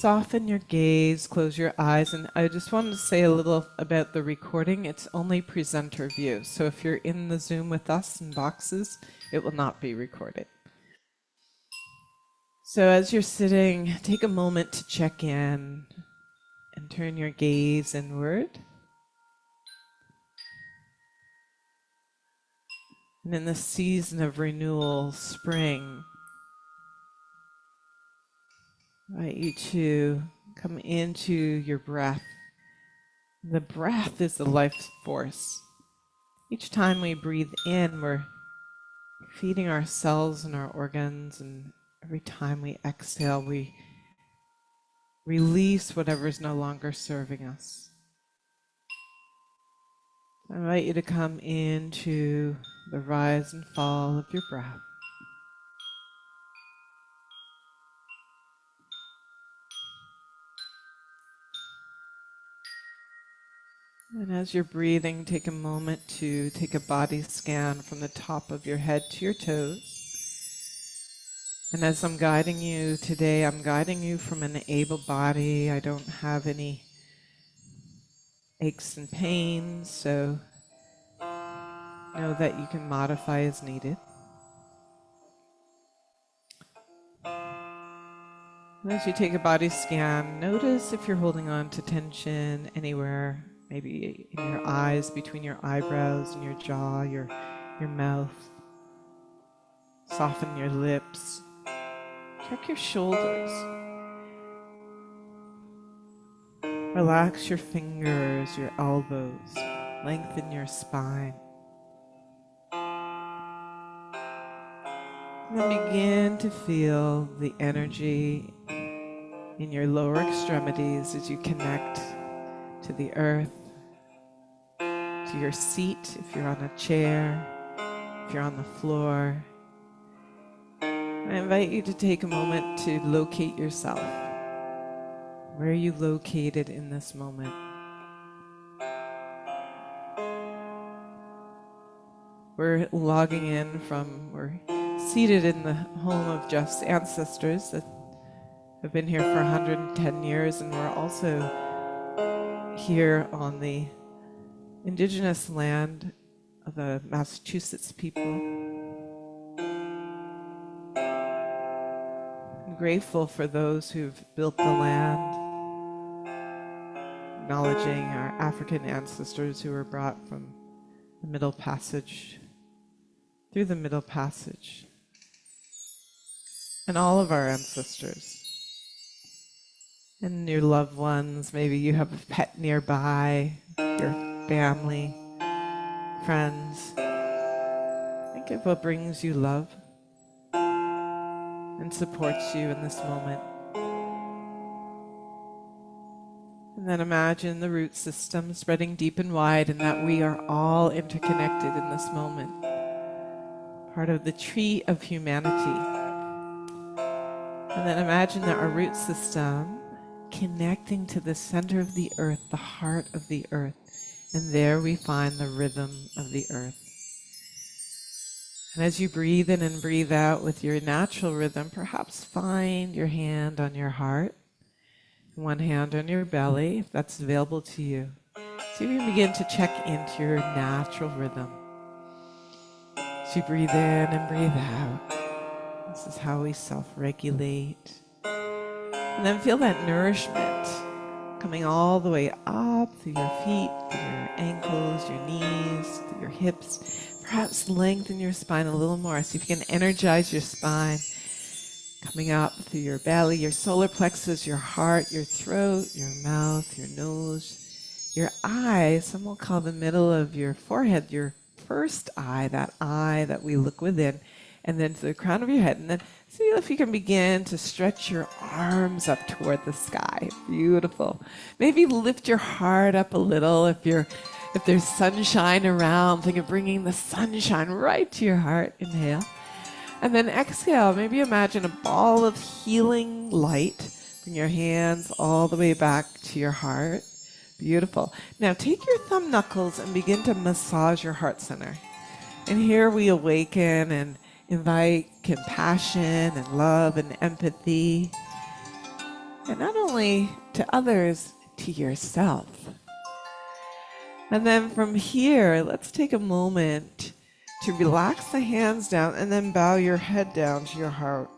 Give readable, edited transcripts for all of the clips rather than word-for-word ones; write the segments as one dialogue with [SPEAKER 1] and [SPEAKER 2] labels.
[SPEAKER 1] Soften your gaze, close your eyes, and I just wanted to say a little about the recording. It's only presenter view, so if you're in the Zoom with us in boxes, it will not be recorded. So as you're sitting, take a moment to check in and turn your gaze inward. And in the season of renewal, spring, I invite you to come into your breath. The breath is the life force. Each time we breathe in, we're feeding our cells and our organs, and every time we exhale, we release whatever is no longer serving us. I invite you to come into the rise and fall of your breath. And as you're breathing, take a moment to take a body scan from the top of your head to your toes. And as I'm guiding you today, I'm guiding you from an able body. I don't have any aches and pains, so know that you can modify as needed. And as you take a body scan, notice if you're holding on to tension anywhere, maybe in your eyes, between your eyebrows and your jaw, your mouth. Soften your lips. Check your shoulders. Relax your fingers, your elbows. Lengthen your spine. And then begin to feel the energy in your lower extremities as you connect to the earth, to your seat if you're on a chair, if you're on the floor. I invite you to take a moment to locate yourself. Where are you located in this moment? We're logging in we're seated in the home of Jeff's ancestors that have been here for 110 years, and we're also here on the indigenous land of the Massachusetts people. I'm grateful for those who've built the land, acknowledging our African ancestors who were brought from the Middle Passage, through the Middle Passage, and all of our ancestors. And your loved ones, maybe you have a pet nearby, your family, friends. Think of what brings you love and supports you in this moment. And then imagine the root system spreading deep and wide, and that we are all interconnected in this moment. Part of the tree of humanity. And then imagine that our root system connecting to the center of the earth, the heart of the earth. And there we find the rhythm of the earth. And as you breathe in and breathe out with your natural rhythm, perhaps find your hand on your heart, one hand on your belly, if that's available to you. So you can begin to check into your natural rhythm. So you breathe in and breathe out. This is how we self-regulate. And then feel that nourishment coming all the way up through your feet, through your ankles, your knees, through your hips. Perhaps lengthen your spine a little more. See if you can energize your spine. Coming up through your belly, your solar plexus, your heart, your throat, your mouth, your nose, your eyes. Some will call the middle of your forehead your first eye, that eye that we look within, and then to the crown of your head. And then see if you can begin to stretch your arms up toward the sky. Beautiful. Maybe lift your heart up a little if there's sunshine around. Think of bringing the sunshine right to your heart. Inhale. And then exhale. Maybe imagine a ball of healing light. Bring your hands all the way back to your heart. Beautiful. Now take your thumb knuckles and begin to massage your heart center. And here we awaken and invite compassion and love and empathy. And not only to others, to yourself. And then from here, let's take a moment to relax the hands down and then bow your head down to your heart.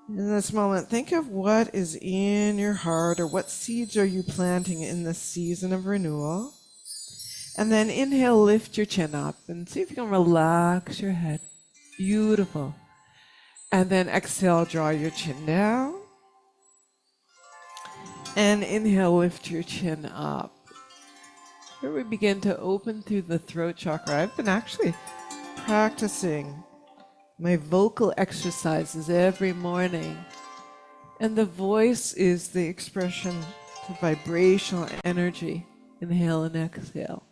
[SPEAKER 1] In this moment, think of what is in your heart or what seeds are you planting in this season of renewal. And then inhale, lift your chin up and see if you can relax your head. Beautiful. And then exhale, draw your chin down. And inhale, lift your chin up. Here we begin to open through the throat chakra. I've been actually practicing my vocal exercises every morning. And the voice is the expression of vibrational energy. Inhale and exhale.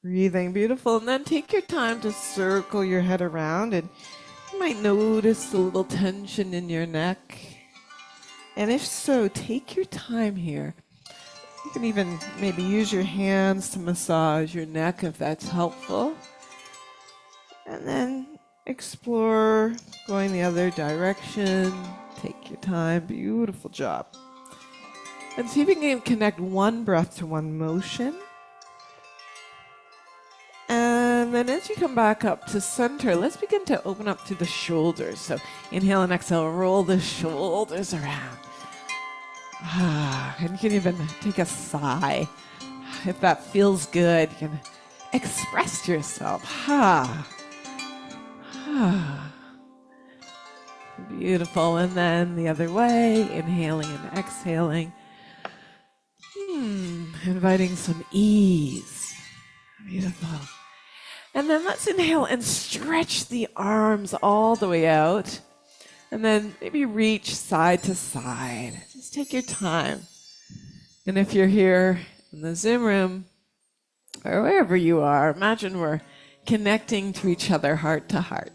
[SPEAKER 1] Breathing, beautiful. And then take your time to circle your head around, and you might notice a little tension in your neck. And if so, take your time here. You can even maybe use your hands to massage your neck if that's helpful. And then explore going the other direction. Take your time. Beautiful job. And see if you can connect one breath to one motion. And then as you come back up to center, let's begin to open up through the shoulders. So inhale and exhale, roll the shoulders around. And you can even take a sigh. If that feels good, you can express yourself. Beautiful. And then the other way, inhaling and exhaling. Inviting some ease. Beautiful. And then let's inhale and stretch the arms all the way out. And then maybe reach side to side. Just take your time. And if you're here in the Zoom room, or wherever you are, imagine we're connecting to each other heart to heart.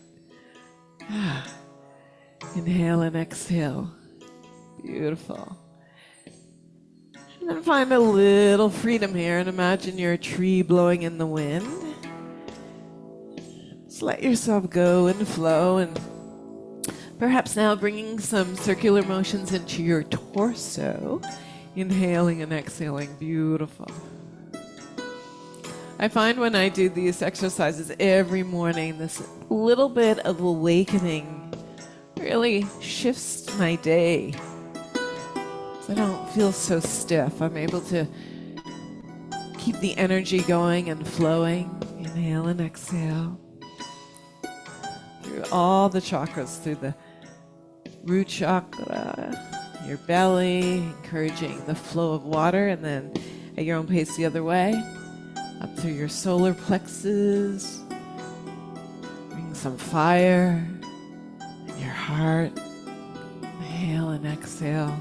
[SPEAKER 1] Inhale and exhale. Beautiful. And then find a little freedom here and imagine you're a tree blowing in the wind. Just let yourself go and flow, and perhaps now bringing some circular motions into your torso. Inhaling and exhaling. Beautiful. I find when I do these exercises every morning, this little bit of awakening really shifts my day. So I don't feel so stiff. I'm able to keep the energy going and flowing. Inhale and exhale. Through all the chakras, through the root chakra, your belly, encouraging the flow of water, and then at your own pace the other way, up through your solar plexus, bring some fire in your heart. Inhale and exhale,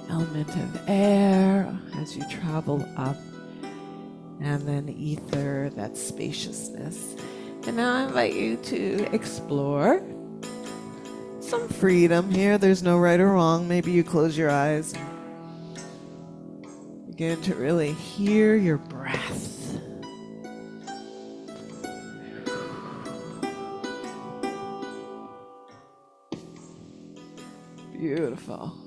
[SPEAKER 1] element of air as you travel up, and then ether, that spaciousness. And now I invite you to explore some freedom here. There's no right or wrong. Maybe you close your eyes and begin to really hear your breath. Beautiful.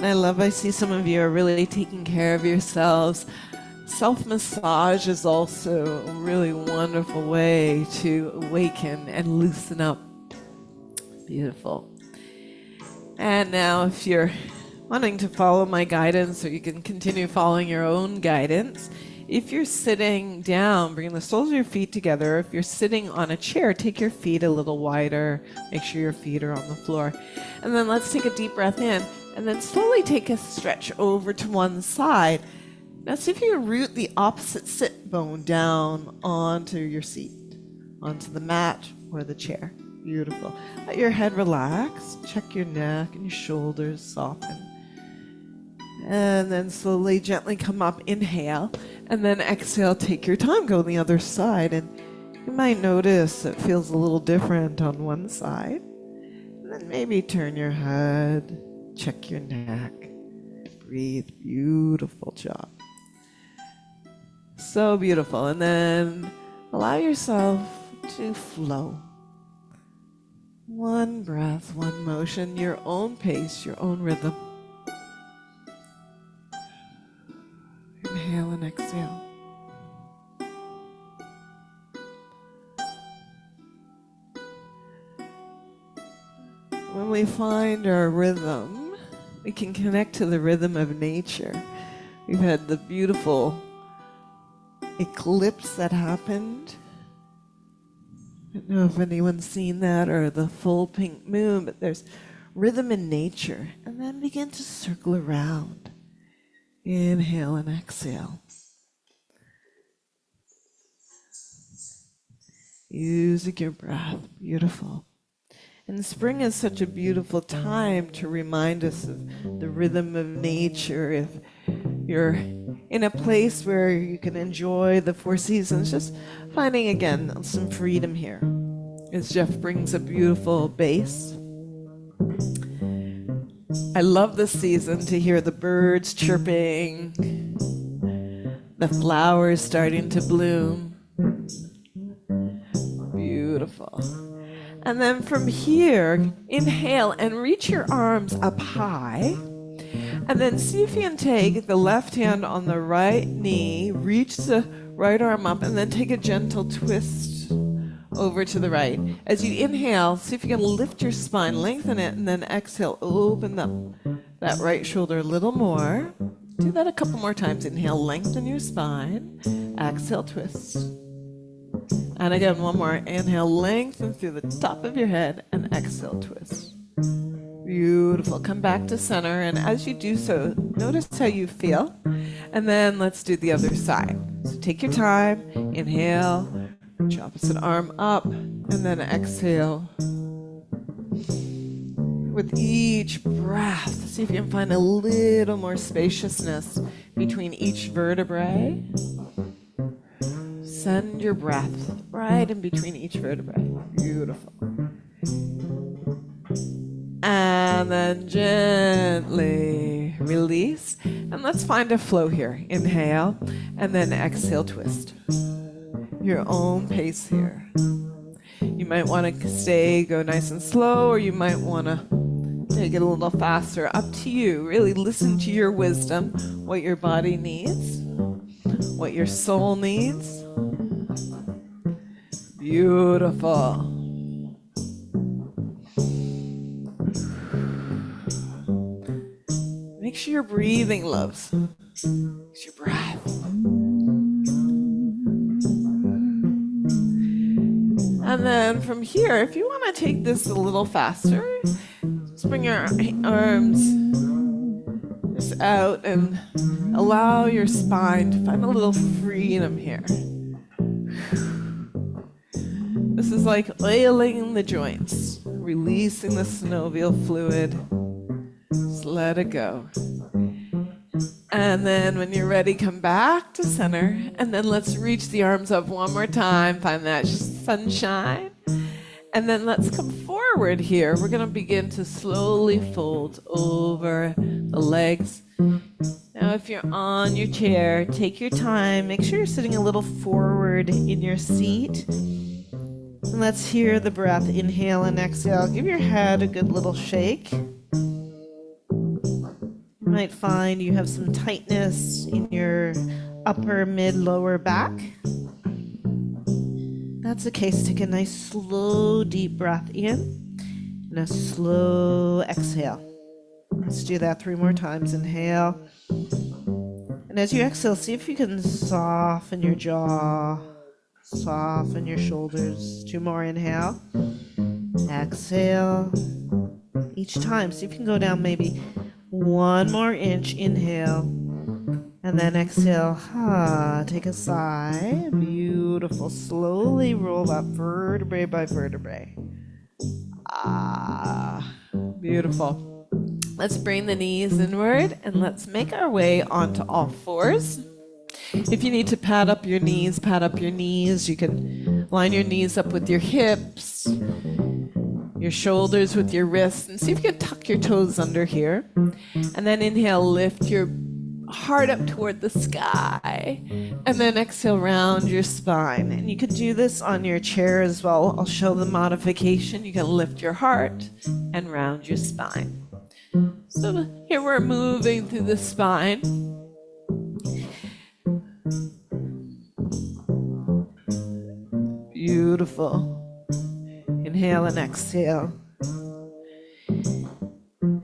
[SPEAKER 1] And I see some of you are really taking care of yourselves. Self-massage is also a really wonderful way to awaken and loosen up. Beautiful. And now if you're wanting to follow my guidance, or you can continue following your own guidance, if you're sitting down, bring the soles of your feet together. If you're sitting on a chair, take your feet a little wider. Make sure your feet are on the floor. And then let's take a deep breath in. And then slowly take a stretch over to one side. Now see if you can root the opposite sit bone down onto your seat, onto the mat or the chair. Beautiful. Let your head relax. Check your neck and your shoulders soften. And then slowly, gently come up. Inhale. And then exhale. Take your time. Go on the other side. And you might notice it feels a little different on one side. And then maybe turn your head. Check your neck. Breathe. Beautiful job. So beautiful. And then allow yourself to flow. One breath, one motion, your own pace, your own rhythm. Inhale and exhale. When we find our rhythm, we can connect to the rhythm of nature. We've had the beautiful eclipse that happened. I don't know if anyone's seen that, or the full pink moon, but there's rhythm in nature. And then begin to circle around. Inhale and exhale. Using your breath. Beautiful. And spring is such a beautiful time to remind us of the rhythm of nature. If you're in a place where you can enjoy the four seasons, just finding again some freedom here. As Jeff brings a beautiful bass. I love this season to hear the birds chirping, the flowers starting to bloom. Beautiful. And then from here, inhale and reach your arms up high. And then see if you can take the left hand on the right knee, reach the right arm up, and then take a gentle twist over to the right. As you inhale, see if you can lift your spine, lengthen it, and then exhale, open up that right shoulder a little more. Do that a couple more times. Inhale, lengthen your spine. Exhale, twist. And again, one more. Inhale, lengthen through the top of your head, and exhale, twist. Beautiful. Come back to center, and as you do so, notice how you feel. And then let's do the other side. So take your time. Inhale, reach opposite arm up, and then exhale. With each breath, see if you can find a little more spaciousness between each vertebrae. Send your breath right in between each vertebrae. Beautiful. And then gently release. And let's find a flow here. Inhale, and then exhale, twist. Your own pace here. You might want to go nice and slow, or you might want to take it a little faster. Up to you. Really listen to your wisdom, what your body needs, what your soul needs. Beautiful. Make sure you're breathing, loves. Use your breath. And then from here, if you want to take this a little faster, just bring your arms just out and allow your spine to find a little freedom here. This is like oiling the joints, releasing the synovial fluid. Just let it go. And then when you're ready, come back to center. And then let's reach the arms up one more time. Find that sunshine. And then let's come forward here. We're going to begin to slowly fold over the legs. Now, if you're on your chair, take your time. Make sure you're sitting a little forward in your seat. And let's hear the breath. Inhale and exhale. Give your head a good little shake. You might find you have some tightness in your upper, mid, lower back. That's the case. Take a nice, slow, deep breath in and a slow exhale. Let's do that 3 more times. Inhale. And as you exhale, see if you can soften your jaw, soften your shoulders. 2 more. Inhale. Exhale. Each time, see if you can go down maybe 1 more inch. Inhale. And then exhale. Take a sigh. Beautiful. Slowly roll up vertebrae by vertebrae. Beautiful. Let's bring the knees inward and let's make our way onto all fours. If you need to pad up your knees, pad up your knees. You can line your knees up with your hips, your shoulders with your wrists, and see if you can tuck your toes under here. And then inhale, lift your heart up toward the sky. And then exhale, round your spine. And you could do this on your chair as well. I'll show the modification. You can lift your heart and round your spine. So here we're moving through the spine. Beautiful. Inhale and exhale.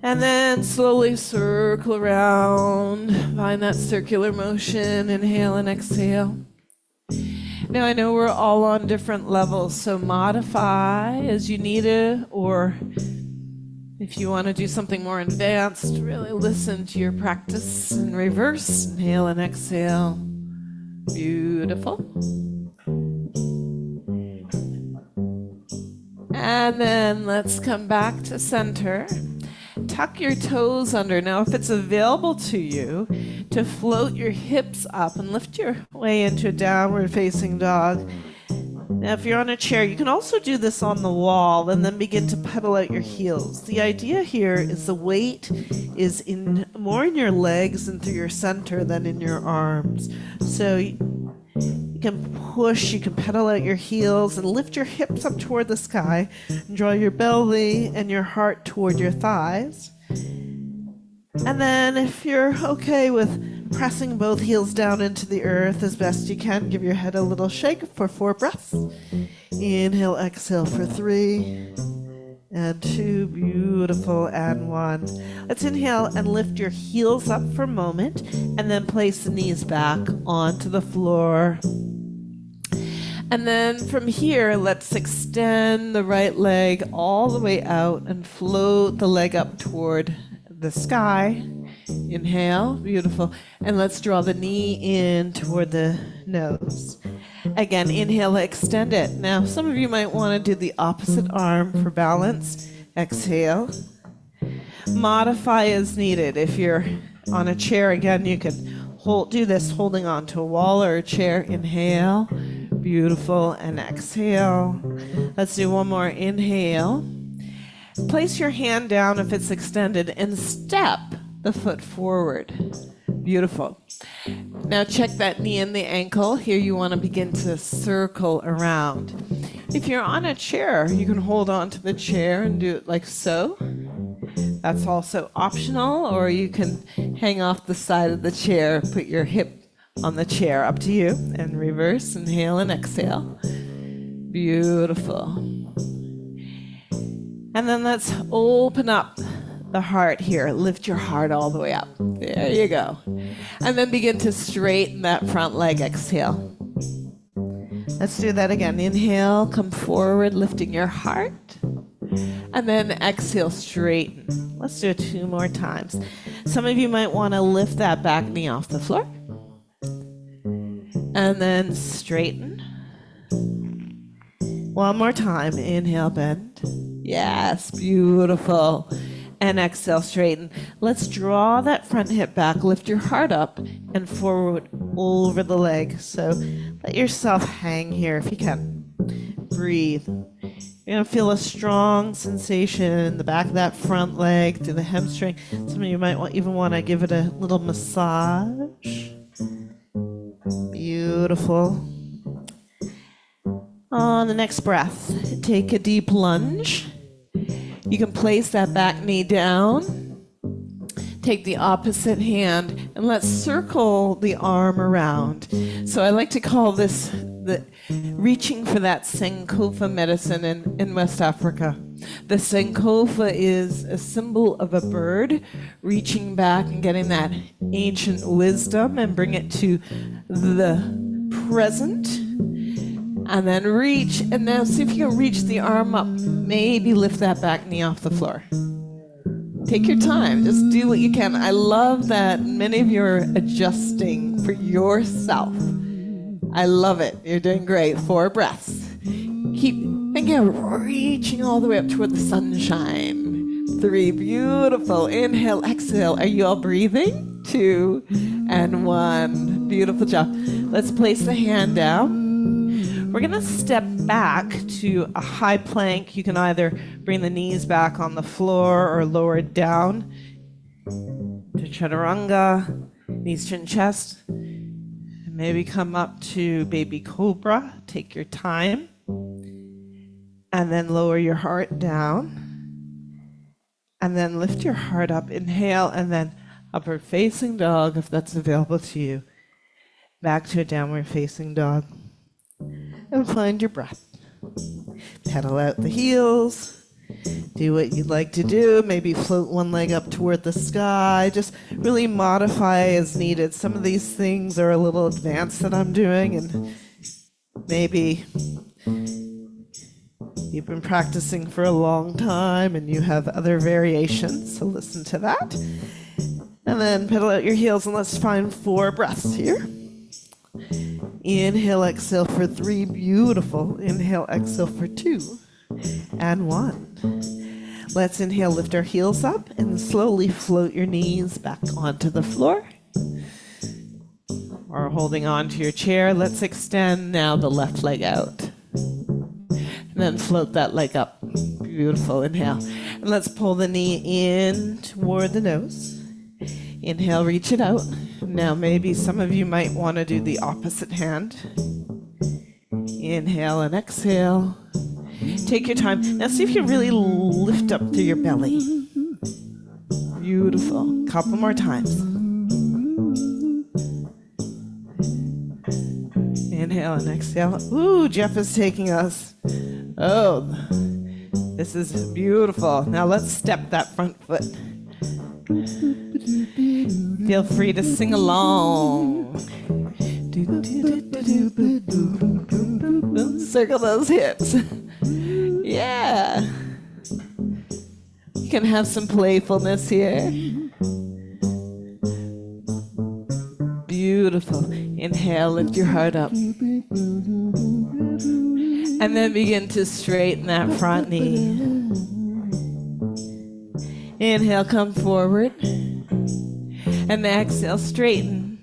[SPEAKER 1] And then slowly circle around. Find that circular motion. Inhale and exhale. Now I know we're all on different levels, so modify as you need it, or if you want to do something more advanced, really listen to your practice in reverse. Inhale and exhale. Beautiful. And then let's come back to center. Tuck your toes under. Now, if it's available to you, to float your hips up and lift your way into a downward facing dog. Now, if you're on a chair, you can also do this on the wall and then begin to pedal out your heels. The idea here is the weight is more in your legs and through your center than in your arms. So you can push, you can pedal out your heels and lift your hips up toward the sky. And draw your belly and your heart toward your thighs. And then if you're okay with pressing both heels down into the earth as best you can, give your head a little shake for 4 breaths. Inhale, exhale for 3 and 2, beautiful, and 1. Let's inhale and lift your heels up for a moment and then place the knees back onto the floor. And then from here, let's extend the right leg all the way out and float the leg up toward the sky. Inhale, beautiful. And let's draw the knee in toward the nose. Again, inhale, extend it. Now, some of you might want to do the opposite arm for balance. Exhale. Modify as needed. If you're on a chair, again, you can do this holding on to a wall or a chair. Inhale, beautiful, and exhale. Let's do one more. Inhale. Place your hand down if it's extended and step the foot forward. Beautiful. Now check that knee and the ankle. Here you want to begin to circle around. If you're on a chair, you can hold on to the chair and do it like so. That's also optional, or you can hang off the side of the chair, put your hip on the chair, up to you, and reverse. Inhale and exhale. Beautiful. And then let's open up the heart here. Lift your heart all the way up. There you go. And then begin to straighten that front leg. Exhale. Let's do that again. Inhale, come forward, lifting your heart. And then exhale, straighten. Let's do it 2 more times. Some of you might want to lift that back knee off the floor. And then straighten. One more time. Inhale, bend. Yes, beautiful. And exhale, straighten. Let's draw that front hip back, lift your heart up and forward over the leg. So let yourself hang here if you can. Breathe. You're going to feel a strong sensation in the back of that front leg through the hamstring. Some of you might even want to give it a little massage. Beautiful. On the next breath, take a deep lunge. You can place that back knee down. Take the opposite hand and let's circle the arm around. So I like to call this the reaching for that Sankofa medicine in West Africa. The Sankofa is a symbol of a bird reaching back and getting that ancient wisdom and bring it to the present. And then reach, and now see if you can reach the arm up. Maybe lift that back knee off the floor. Take your time, just do what you can. I love that many of you are adjusting for yourself. I love it. You're doing great. 4 breaths. Keep thinking of reaching all the way up toward the sunshine. 3, beautiful. Inhale, exhale. Are you all breathing? 2 and 1. Beautiful job. Let's place the hand down. We're going to step back to a high plank. You can either bring the knees back on the floor or lower it down to chaturanga. Knees, chin, chest. And maybe come up to baby cobra. Take your time. And then lower your heart down. And then lift your heart up. Inhale, and then upward facing dog, if that's available to you. Back to a downward facing dog. And find your breath. Pedal out the heels. Do what you'd like to do. Maybe float one leg up toward the sky. Just really modify as needed. Some of these things are a little advanced that I'm doing, and maybe you've been practicing for a long time and you have other variations, so listen to that. And then pedal out your heels, and let's find 4 breaths here. Inhale, exhale for 3. Beautiful. Inhale, exhale for 2. And 1. Let's inhale, lift our heels up, and slowly float your knees back onto the floor. Or holding on to your chair, let's extend now the left leg out. And then float that leg up. Beautiful. Inhale. And let's pull the knee in toward the nose. Inhale, reach it out. Now maybe some of you might want to do the opposite hand. Inhale and exhale. Take your time. Now see if you really lift up through your belly. Beautiful. Couple more times. Inhale and exhale. Ooh, Jeff is taking us. Oh, this is beautiful. Now let's step that front foot. Feel free to sing along. Circle those hips. Yeah. You can have some playfulness here. Beautiful. Inhale, lift your heart up. And then begin to straighten that front knee. Inhale, come forward. And exhale, straighten.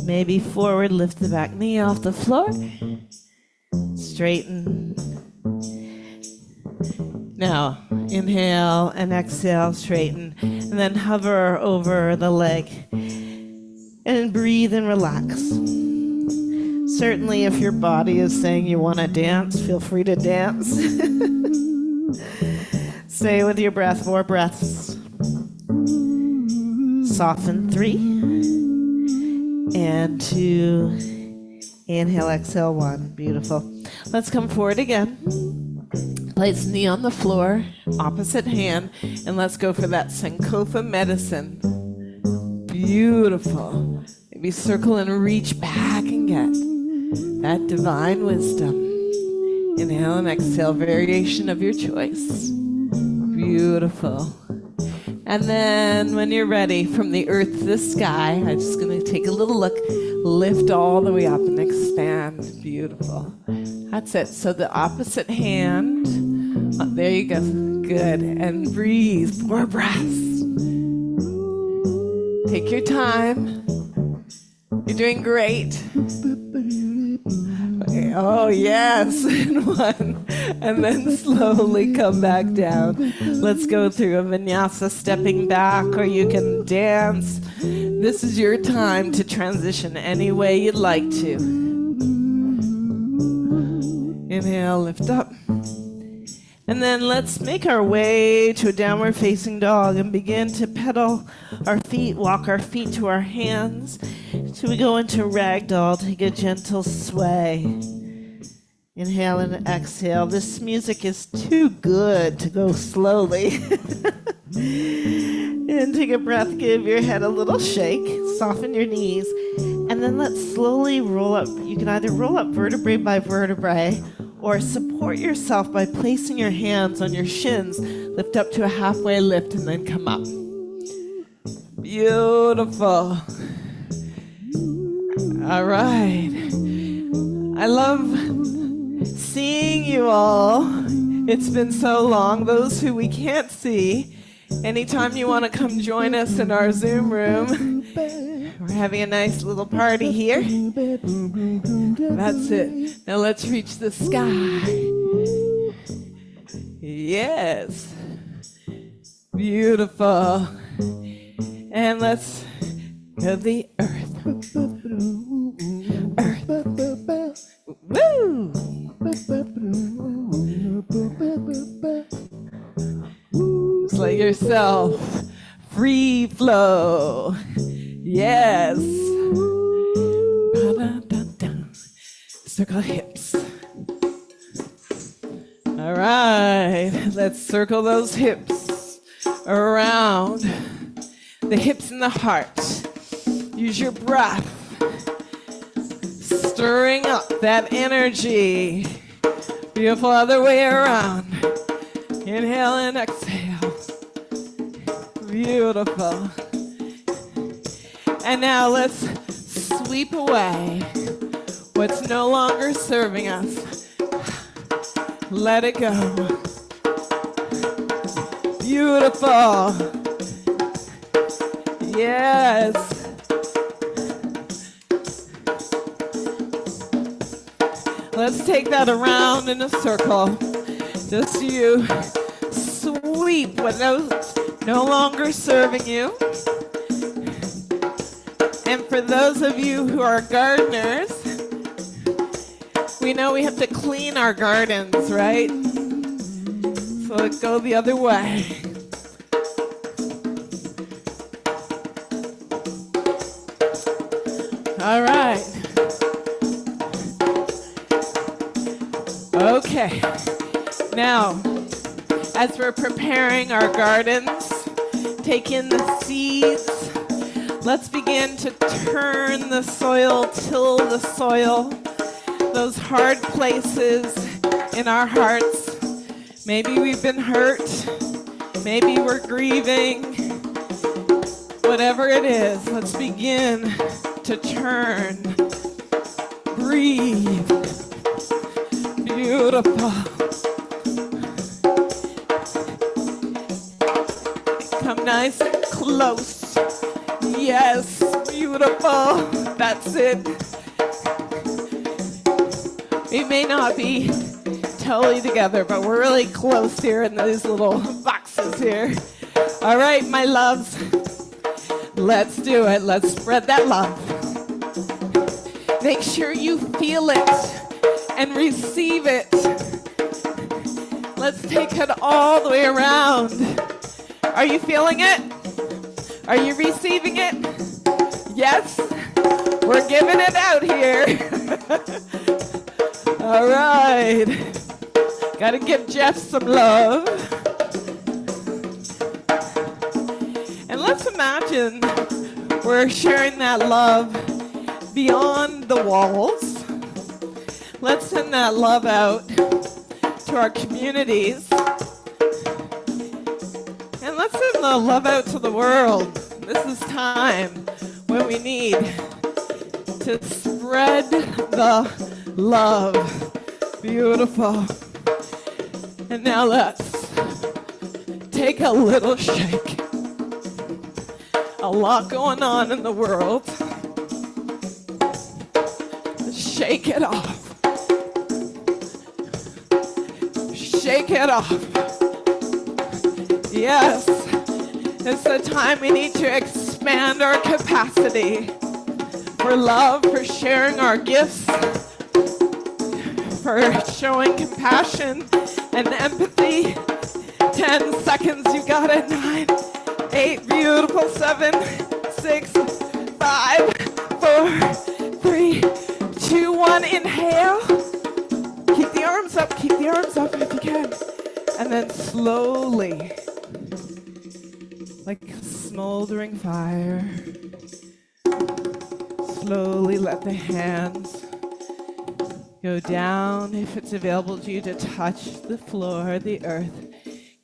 [SPEAKER 1] Maybe forward, lift the back knee off the floor. Straighten. Now, inhale and exhale, straighten. And then hover over the leg. And breathe and relax. Certainly, if your body is saying you want to dance, feel free to dance. Stay with your breath, 4 breaths. Soften 3. And 2. Inhale, exhale, 1. Beautiful. Let's come forward again. Place knee on the floor, opposite hand, and let's go for that Sankofa medicine. Beautiful. Maybe circle and reach back and get that divine wisdom. Inhale and exhale, variation of your choice. Beautiful. And then when you're ready, from the earth to the sky, I'm just going to take a little look, lift all the way up and expand. Beautiful. That's it. So the opposite hand, there you go. Good. And breathe, 4 breaths. Take your time. You're doing great. Okay. Oh, yes. And 1. And then slowly come back down. Let's go through a vinyasa, stepping back, or you can dance. This is your time to transition any way you'd like to. Inhale, lift up. And then let's make our way to a downward facing dog and begin to pedal our feet, walk our feet to our hands. So we go into ragdoll, take a gentle sway. Inhale and exhale. This music is too good to go slowly. And take a breath, give your head a little shake, soften your knees, and then let's slowly roll up. You can either roll up vertebrae by vertebrae, or support yourself by placing your hands on your shins. Lift up to a halfway lift and then come up. Beautiful. All right. I love seeing you all. It's been so long. Those who we can't see, anytime you want to come join us in our Zoom room, we're having a nice little party here. That's it. Now let's reach the sky. Yes. Beautiful. And let's of the earth. Woo! Just let yourself free flow. Yes. Circle hips. All right, let's circle those hips around the hips and the heart. Use your breath, stirring up that energy. Beautiful, other way around. Inhale and exhale. Beautiful. And now let's sweep away what's no longer serving us. Let it go. Beautiful. Yes. Let's take that around in a circle. Just you sweep what no longer serving you. And for those of you who are gardeners, we know we have to clean our gardens, right? So let's go the other way. All right. Okay. Now, as we're preparing our gardens, take in the seeds. Let's begin to turn the soil, till the soil, those hard places in our hearts. Maybe we've been hurt. Maybe we're grieving. Whatever it is, let's begin to turn. Breathe. Beautiful. Come nice and close. Yes, beautiful. That's it. We may not be totally together, but we're really close here in these little boxes here. All right, my loves. Let's do it. Let's spread that love. Make sure you feel it and receive it. Let's take it all the way around. Are you feeling it? Are you receiving it? Yes? We're giving it out here. All right. Gotta give Jeff some love. And let's imagine we're sharing that love beyond the walls. Let's send that love out to our communities. And let's send the love out to the world. This is time when we need to spread the love. Beautiful. And now let's take a little shake. A lot going on in the world. Shake it off. Shake it off. Yes. It's the time we need to expand our capacity for love, for sharing our gifts, for showing compassion and empathy. 10 seconds, you got it. 9, 8, beautiful. 7, 6, 5, 4, 3, 2, 1. Inhale. Keep the arms up. Keep the arms up if you can. And then slowly, like a smoldering fire, slowly let the hands go down, if it's available to you, to touch the floor, the earth,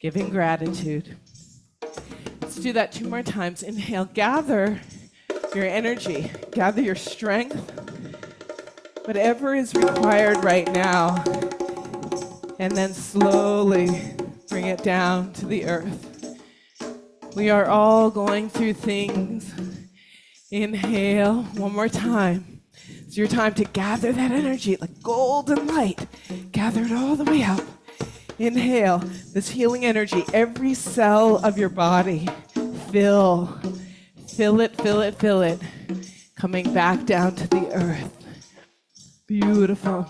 [SPEAKER 1] giving gratitude. Let's do that 2 more times. Inhale, gather your energy, gather your strength, whatever is required right now, and then slowly bring it down to the earth. We are all going through things. Inhale, 1 more time. It's your time to gather that energy like golden light. Gather it all the way up. Inhale this healing energy. Every cell of your body, fill Feel it, feel it, feel it. Coming back down to the earth. Beautiful.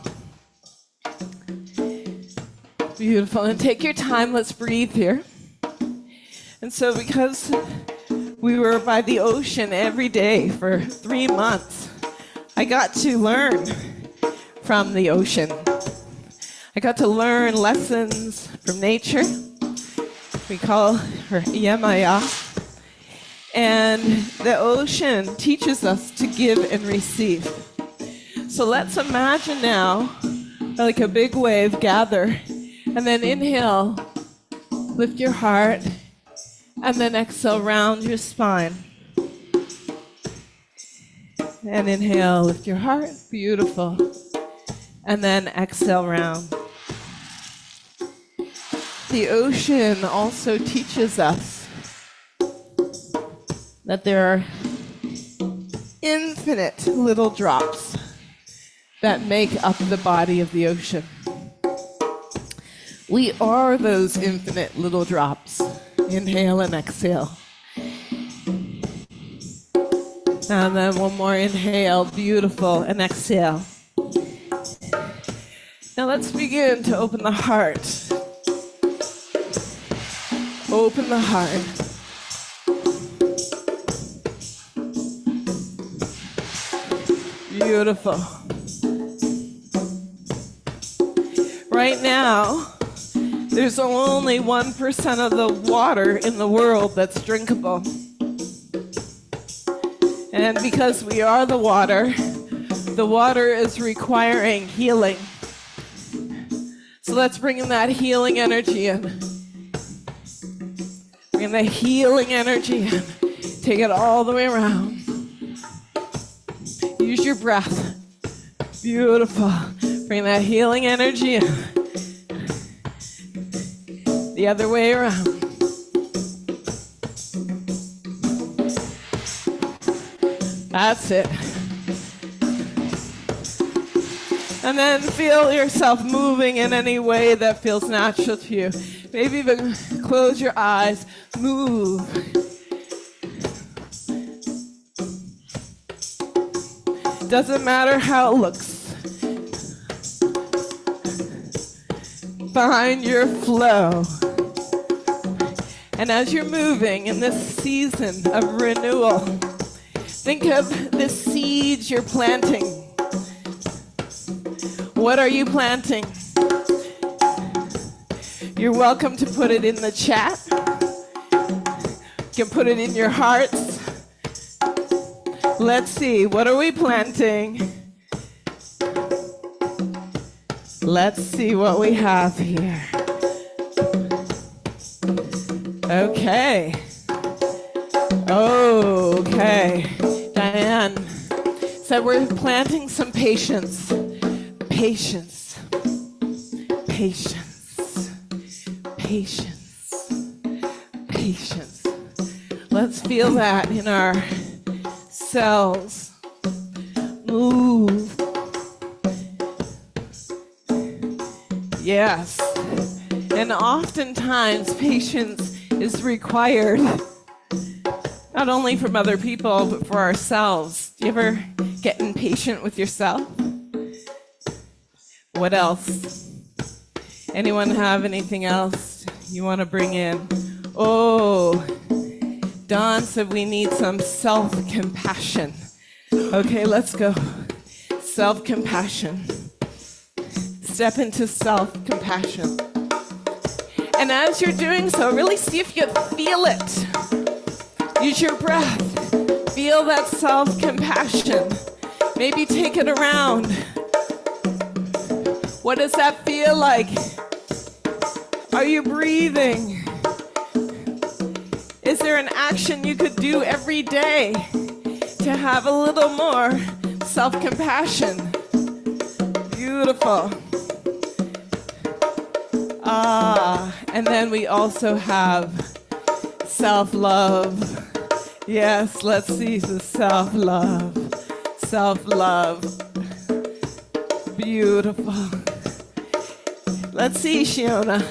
[SPEAKER 1] Beautiful. And take your time. Let's breathe here. And so because we were by the ocean every day for 3 months, I got to learn from the ocean. I got to learn lessons from nature. We call her Yemaya. And the ocean teaches us to give and receive. So let's imagine now, like a big wave, gather, and then inhale, lift your heart, and then exhale, round your spine. And inhale, lift your heart, beautiful. And then exhale, round. The ocean also teaches us that there are infinite little drops that make up the body of the ocean. We are those infinite little drops. Inhale and exhale. And then one more inhale, beautiful, and exhale. Now let's begin to open the heart. Open the heart. Beautiful. Right now, there's only 1% of the water in the world that's drinkable. And because we are the water is requiring healing. So let's bring in that healing energy in. Bring in the healing energy in. Take it all the way around. Use your breath. Beautiful. Bring that healing energy in. The other way around. That's it. And then feel yourself moving in any way that feels natural to you. Maybe even close your eyes, move. Doesn't matter how it looks. Find your flow. And as you're moving in this season of renewal, think of the seeds you're planting. What are you planting? You're welcome to put it in the chat. You can put it in your hearts. Let's see, what are we planting? Let's see what we have here. Okay. Okay. Diane said we're planting some patience. Patience. Patience. Patience. Patience. Let's feel that in our cells. Move. Yes. And oftentimes patience is required not only from other people, but for ourselves. Do you ever get impatient with yourself? What else? Anyone have anything else you want to bring in? Oh, Dawn said we need some self-compassion. Okay, let's go. Self-compassion. Step into self-compassion. And as you're doing so, really see if you can feel it. Use your breath. Feel that self-compassion. Maybe take it around. What does that feel like? Are you breathing? Is there an action you could do every day to have a little more self-compassion? Beautiful. And then we also have self-love. Yes, let's see the self-love. Self-love. Beautiful. Let's see, Shiona.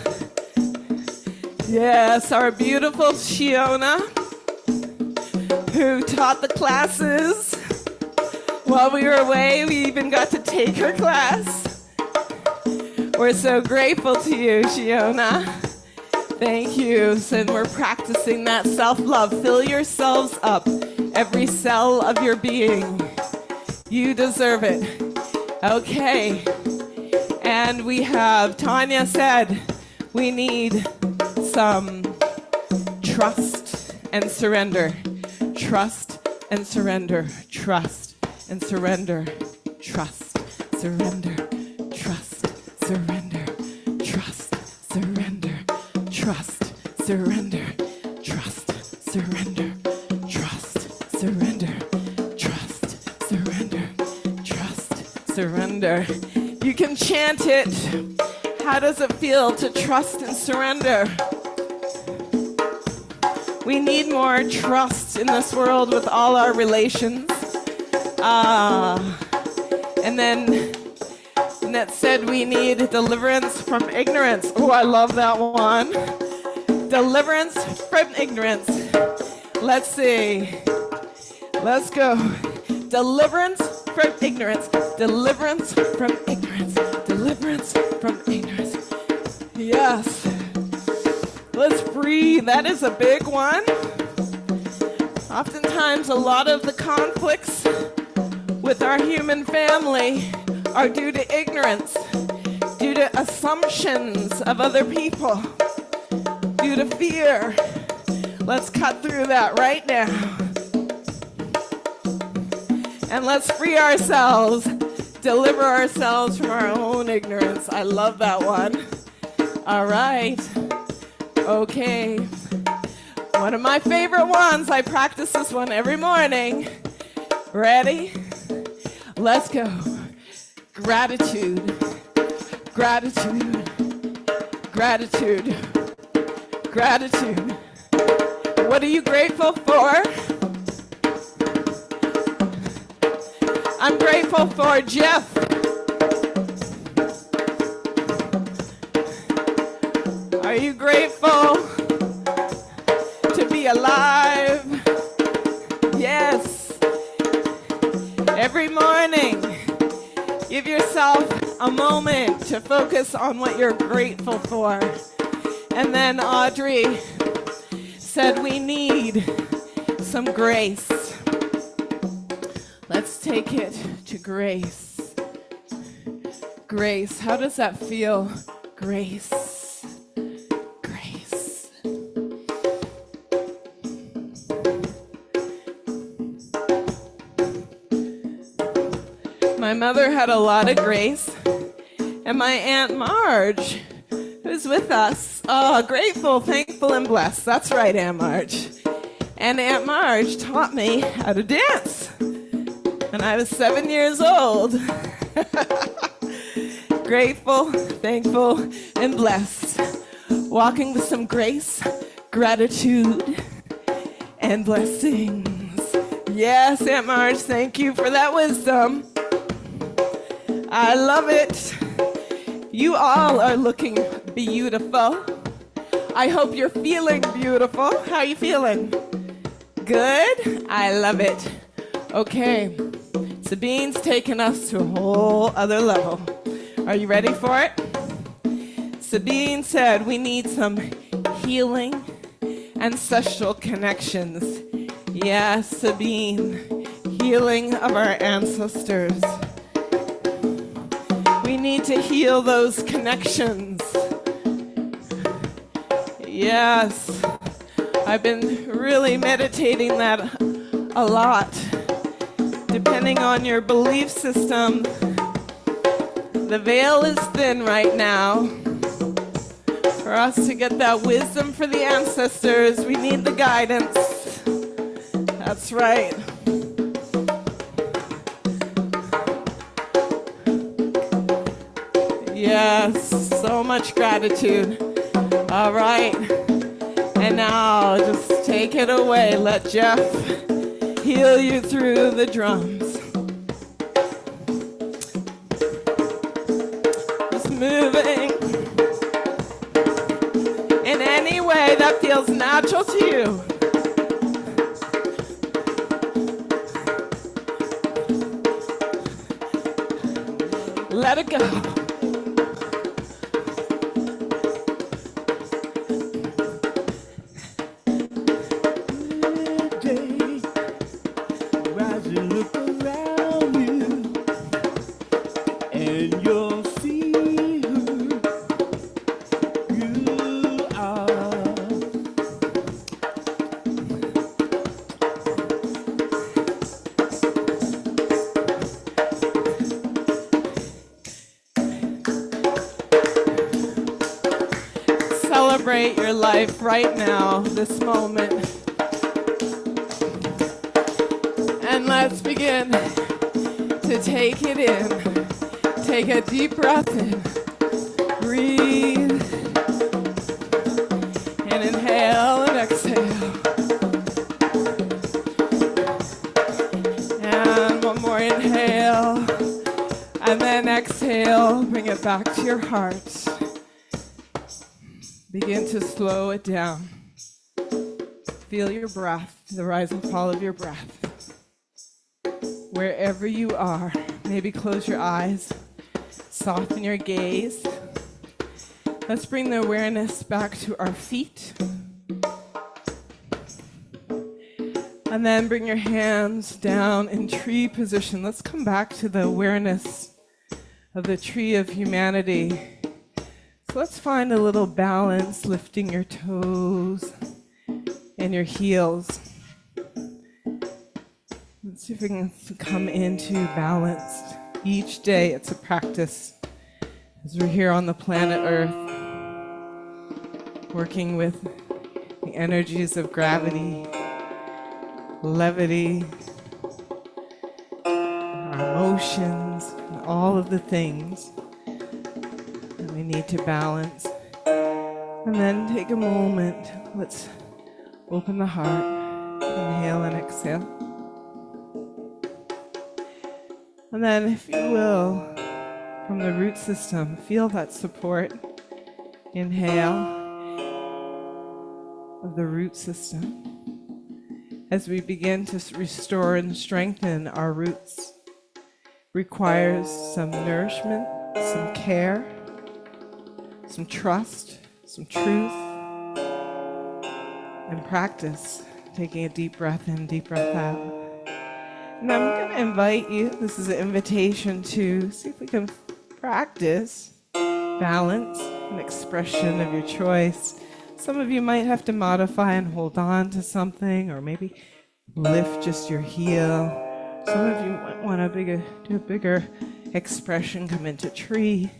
[SPEAKER 1] Yes, our beautiful Shiona. who taught the classes. While we were away, we even got to take her class. We're so grateful to you, Shiona. Thank you. And we're practicing that self-love. Fill yourselves up, every cell of your being. You deserve it. Okay. And we have, Tanya said, we need some trust and surrender. Trust and surrender. Trust and surrender. Trust, surrender. Trust, surrender. Trust, surrender. Trust, surrender. Trust, surrender. Trust, surrender. Trust, surrender. Trust, surrender. You can chant it. How does it feel to trust and surrender? We need more trust in this world with all our relations. And then Annette said we need deliverance from ignorance. Oh, I love that one. Deliverance from ignorance. Let's see. Let's go. Deliverance from ignorance. Deliverance from ignorance. Deliverance from ignorance. Yes. Let's breathe. That is a big one. Oftentimes, a lot of the conflicts with our human family are due to ignorance, due to assumptions of other people, due to fear. Let's cut through that right now. And let's free ourselves, deliver ourselves from our own ignorance. I love that one. All right. Okay. One of my favorite ones. I practice this one every morning. Ready? Let's go. Gratitude. Gratitude. Gratitude. Gratitude. What are you grateful for? I'm grateful for Jeff. Are you grateful to be alive? Yes. Every morning, give yourself a moment to focus on what you're grateful for. And then Audrey said we need some grace. Let's take it to grace. Grace. How does that feel? Grace. Grace. My mother had a lot of grace, and my Aunt Marge, who's with us, grateful, thankful, and blessed. That's right, Aunt Marge. And Aunt Marge taught me how to dance when I was 7 years old. Grateful, thankful, and blessed. Walking with some grace, gratitude, and blessings. Yes, Aunt Marge, thank you for that wisdom. I love it. You all are looking beautiful. I hope you're feeling beautiful. How are you feeling? Good? I love it. Okay. Sabine's taking us to a whole other level. Are you ready for it? Sabine said we need some healing, ancestral connections. Yes, Sabine, healing of our ancestors. We need to heal those connections. Yes, I've been really meditating that a lot. Depending on your belief system, the veil is thin right now. For us to get that wisdom for the ancestors, we need the guidance. That's right. Yes, so much gratitude. All right. And now just take it away. Let Jeff heal you through the drums. Just moving in any way that feels natural to you. Let it go. Celebrate your life right now, this moment. And let's begin to take it in. Take a deep breath in. Breathe. And inhale and exhale. And one more inhale. And then exhale. Bring it back to your heart. Begin to slow it down. Feel your breath, the rise and fall of your breath. Wherever you are, maybe close your eyes, soften your gaze. Let's bring the awareness back to our feet. And then bring your hands down in tree position. Let's come back to the awareness of the tree of humanity. So let's find a little balance, lifting your toes and your heels. Let's see if we can come into balance. Each day it's a practice as we're here on the planet Earth, working with the energies of gravity, levity, our emotions, and all of the things that we need to balance. And then take a moment. Let's open the heart. Inhale and exhale. And then, if you will, from the root system, feel that support. Inhale of the root system as we begin to restore and strengthen our roots. Requires some nourishment, some care, some trust, some truth, and practice. Taking a deep breath in, deep breath out. And I'm going to invite you, this is an invitation to see if we can practice balance and expression of your choice. Some of you might have to modify and hold on to something, or maybe lift just your heel. Some of you might want to do a bigger expression, come into tree.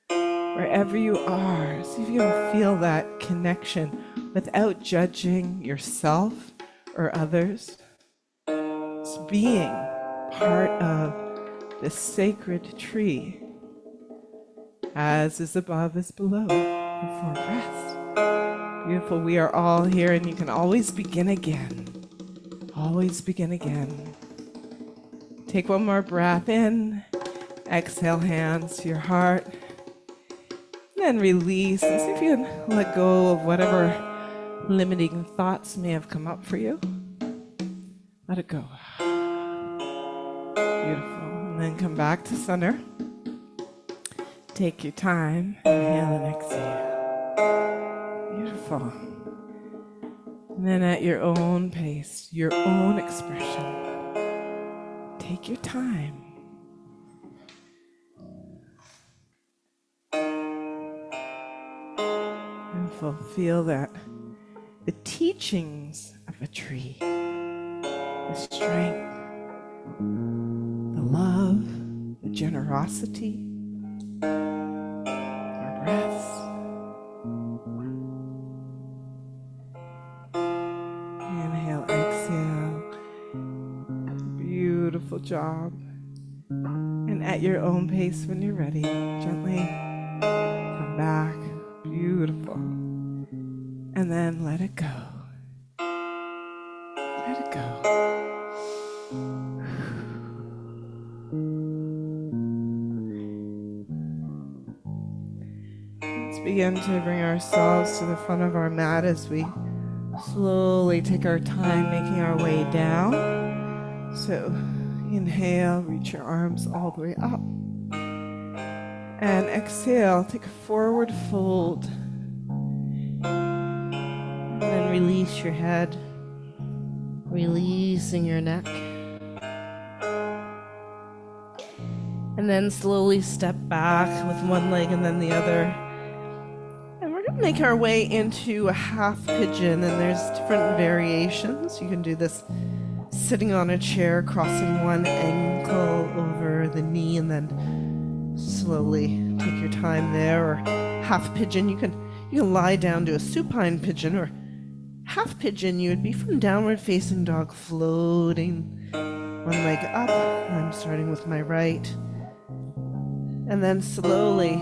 [SPEAKER 1] Wherever you are, see if you can feel that connection without judging yourself or others. It's being part of this sacred tree. As is above is below. The four breaths. Beautiful. We are all here, and you can always begin again. Always begin again. Take one more breath in. Exhale, hands to your heart. And release. And see if you can let go of whatever limiting thoughts may have come up for you. Let it go. Beautiful. And then come back to center. Take your time. Inhale and exhale. Beautiful. And then at your own pace, your own expression. Take your time. Beautiful. Feel that the teachings of a tree, the strength, the love, the generosity, our breaths. Inhale, exhale. Beautiful job. And at your own pace when you're ready, gently come back. Beautiful. And then let it go. Let it go. Let's begin to bring ourselves to the front of our mat as we slowly take our time making our way down. So inhale, reach your arms all the way up. And exhale, take a forward fold. And then release your head, releasing your neck. And then slowly step back with one leg and then the other. And we're going to make our way into a half pigeon, and there's different variations. You can do this sitting on a chair, crossing one ankle over the knee, and then slowly take your time there. Or half pigeon, you can lie down to a supine pigeon, or half pigeon, you would be from downward facing dog, floating one leg up. I'm starting with my right. And then slowly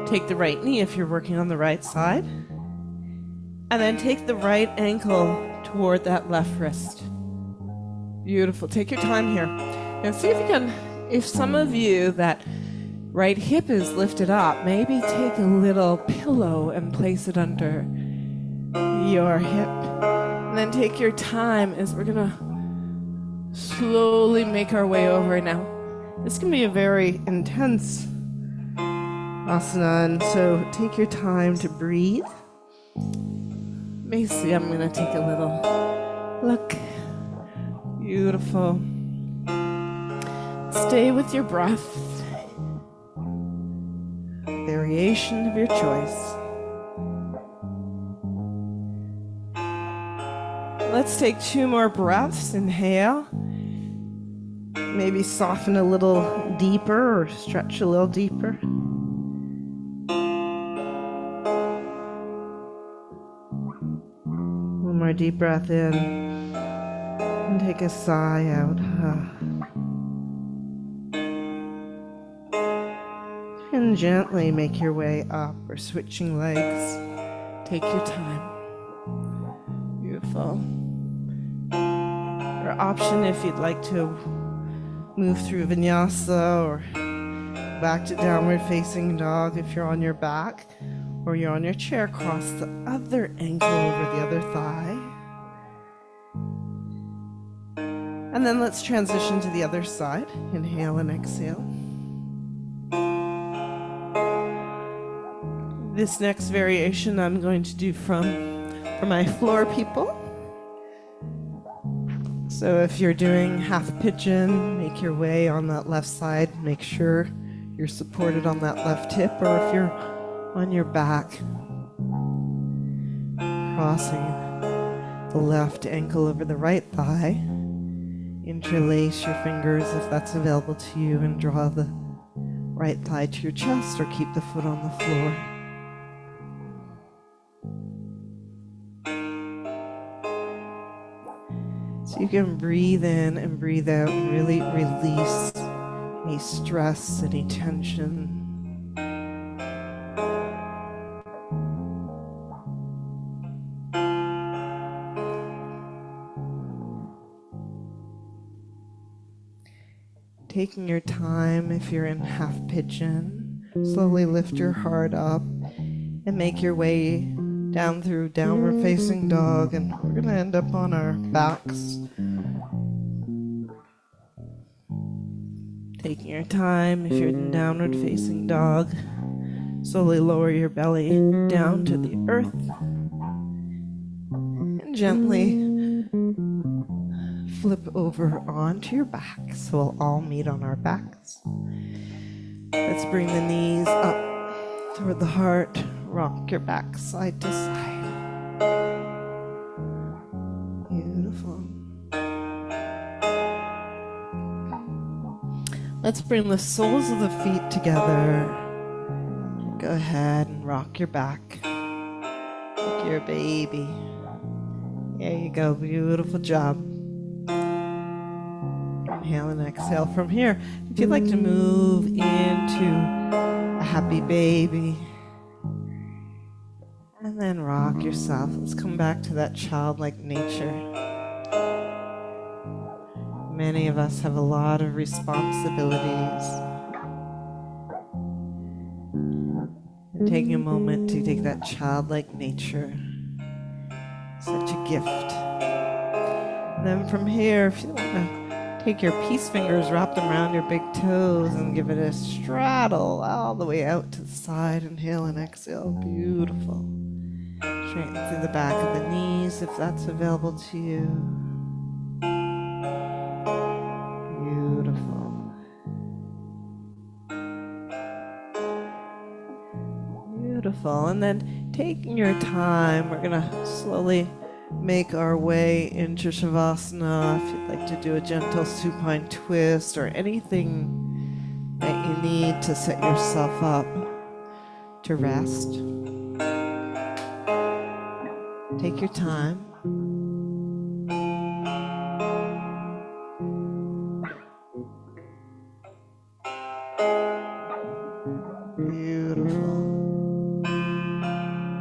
[SPEAKER 1] take the right knee if you're working on the right side. And then take the right ankle toward that left wrist. Beautiful. Take your time here. Now see if you can, if some of you that right hip is lifted up, maybe take a little pillow and place it under your hip. And then take your time as we're going to slowly make our way over now. This can be a very intense asana, and so take your time to breathe. Basically, I'm going to take a little look. Beautiful. Stay with your breath. Variation of your choice. Let's take 2 more breaths. Inhale. Maybe soften a little deeper or stretch a little deeper. One more deep breath in. And take a sigh out. And gently make your way up or switching legs. Take your time. Beautiful. Or option if you'd like to move through vinyasa or back to downward facing dog if you're on your back, or you're on your chair, cross the other ankle over the other thigh. And then let's transition to the other side. Inhale and exhale. This next variation I'm going to do for my floor people. So if you're doing half pigeon, make your way on that left side. Make sure you're supported on that left hip, or if you're on your back, crossing the left ankle over the right thigh. Interlace your fingers if that's available to you, and draw the right thigh to your chest, or keep the foot on the floor. So you can breathe in and breathe out and really release any stress, any tension. Taking your time if you're in half pigeon. Slowly lift your heart up and make your way down through downward facing dog, and we're going to end up on our backs. Taking your time if you're in downward facing dog. Slowly lower your belly down to the earth and gently flip over onto your back. So we'll all meet on our backs. Let's bring the knees up toward the heart. Rock your back side to side. Beautiful. Let's bring the soles of the feet together. Go ahead and rock your back like you're a baby. There you go. Beautiful job. Inhale and exhale from here. If you'd like to move into a happy baby, and then rock yourself. Let's come back to that childlike nature. Many of us have a lot of responsibilities. And taking a moment to take that childlike nature, such a gift. And then from here, if you want to Take your peace fingers, wrap them around your big toes, and give it a straddle all the way out to the side. Inhale and exhale. Beautiful. Straighten through the back of the knees if that's available to you. Beautiful. Beautiful. And then taking your time, we're going to slowly make our way into Savasana. If you'd like to do a gentle supine twist or anything that you need to set yourself up to rest, take your time. Beautiful.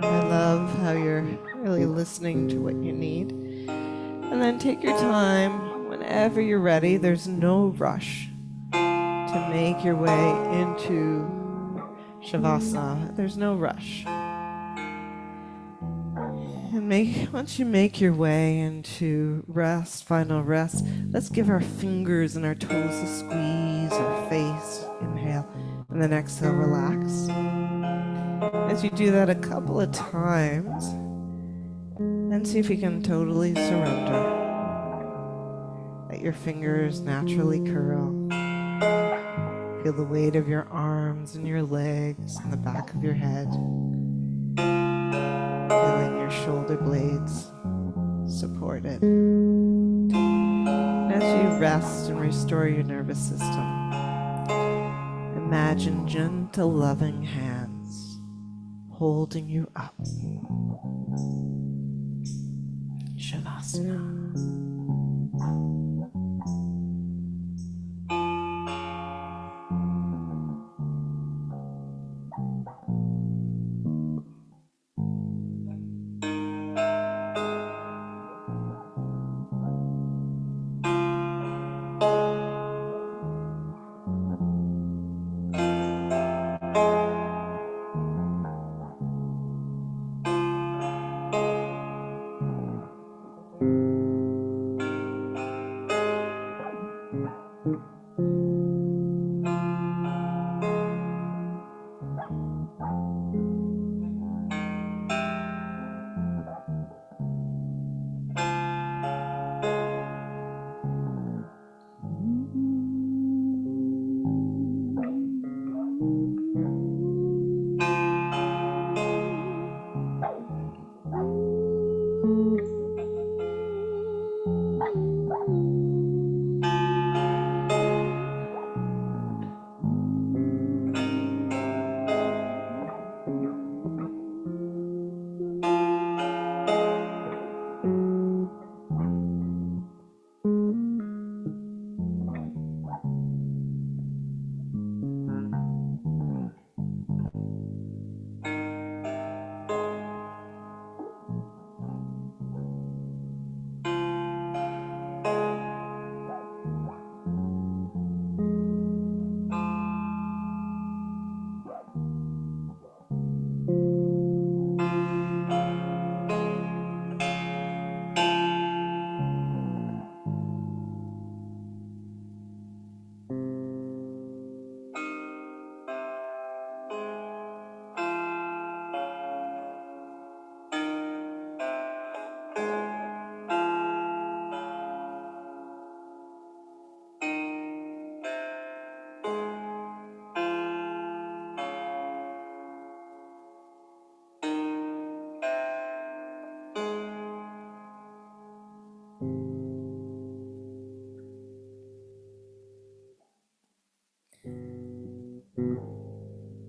[SPEAKER 1] I love how you're really listening to what you need. And then take your time whenever you're ready. There's no rush to make your way into Shavasana. There's no rush. And once you make your way into rest, final rest, let's give our fingers and our toes a squeeze, our face, inhale, and then exhale, relax. As you do that a couple of times, and see if you can totally surrender. Let your fingers naturally curl. Feel the weight of your arms and your legs and the back of your head. Feeling your shoulder blades supported. And as you rest and restore your nervous system, imagine gentle, loving hands holding you up. Shavasana.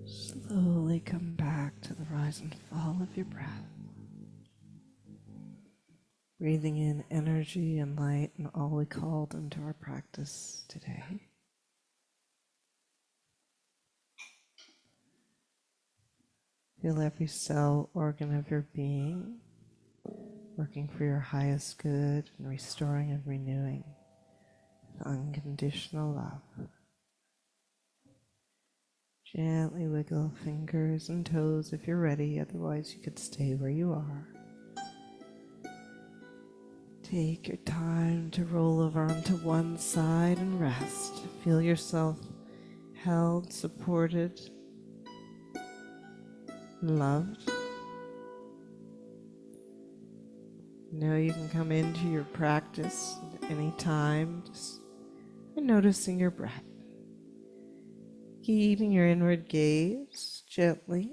[SPEAKER 1] Slowly come back to the rise and fall of your breath. Breathing in energy and light and all we called into our practice today. Feel every cell, organ of your being working for your highest good and restoring and renewing with unconditional love. Gently wiggle fingers and toes if you're ready, otherwise you could stay where you are. Take your time to roll over onto one side and rest. Feel yourself held, supported, loved. Know you can come into your practice at any time, just by noticing your breath. Keeping your inward gaze gently.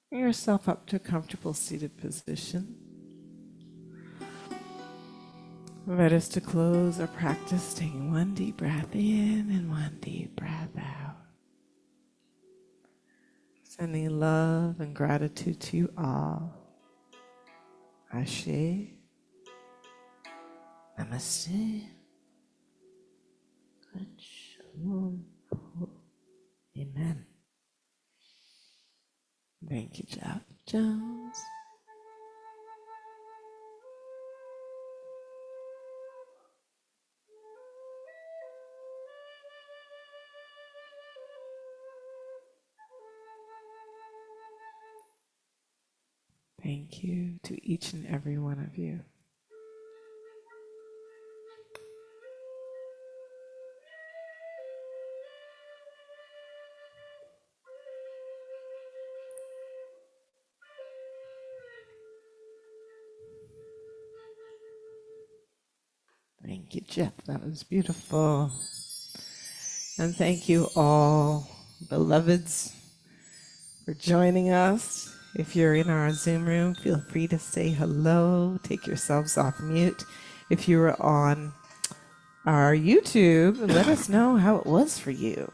[SPEAKER 1] Bring yourself up to a comfortable seated position. Invite us to close our practice, taking one deep breath in and one deep breath out. Sending love and gratitude to you all. Ashe. Namaste. Good shalom. Amen. Thank you, Jeff Jones. Thank you to each and every one of you. Thank you, Jeff. That was beautiful. And thank you all, beloveds, for joining us. If you're in our Zoom room, feel free to say hello. Take yourselves off mute. If you were on our YouTube, let us know how it was for you.